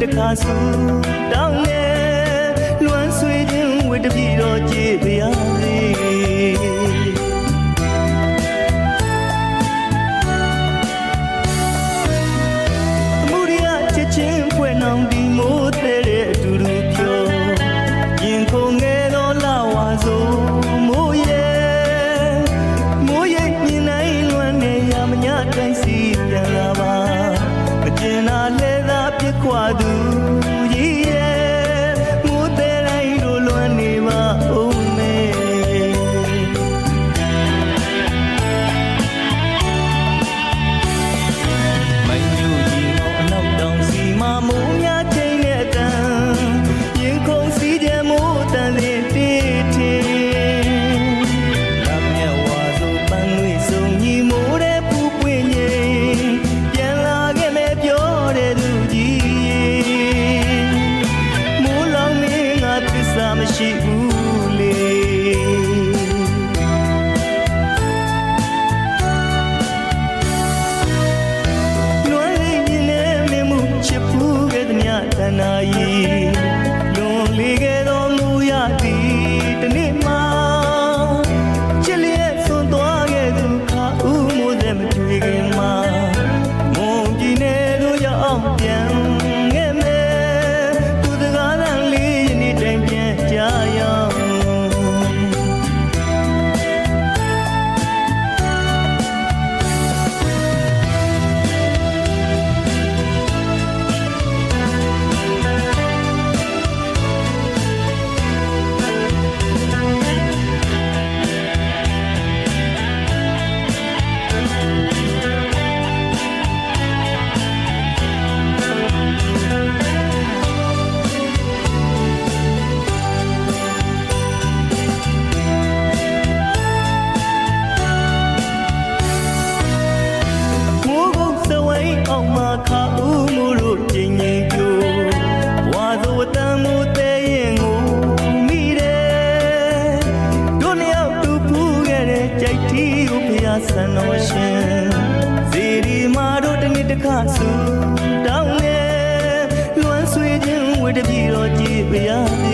တခါဆူတောင်းနေလွမ်းဆွေခြင်းဝတ္တပြေတော်ကြည်ပြရစေအမှုရချစ်ချင်းဖွင့်အောင်ဒီမိုးတဲ့အတူတူဖြောရင်ခုန်ငယ်တော်လာဝါဆိုမိုးရဲ့မြင်နိုင်လွမ်းနေရမညတိုင်းစီပြန်လာပါမကျင်နာလဲသာပြစ်ခွာသူကြီးရဲ့မိုးတဲ့တိုင်းတို့လွမ်းနေပါဦးမေမိုင်းညူကြီးမောအနောက်တောင်စီမမိုးများချိန်နဲ့တန်ရင်ခုန်စီတဲ့မိုးတန်လေးတေးတေးမရှိဘူးလေလွမ်းလေးမြင်နေမြင်မှုချစ်ဖူးခဲ့သည်များတဏှာကြီးလွန်လေခဲ့တော်မူရသည်တနေ့မှချစ်လျက်ဆွန်သွားခဲ့သူခါဦးမိုးတဲ့မတွေ့ခင်မှာမုန်ကြီးနေတို့ရောက်အောင်ပြန်အောင်မှာခါဦးမို့လို့ကျင်ငင်ပြိုဝါသောတန်မို့တဲ့ရင်ကိုမိတယ်တို့နှစ်ယောက်တူဖူးခဲ့တဲ့ကြိုက်တီးကိုဖျားဆန်တော်ရှင်စီဒီမာတို့တနေ့တစ်ခါဆူတောင်းနေလွမ်းဆွေခြင်းဝတ္တပြေတော်ကြည်ပြရစေ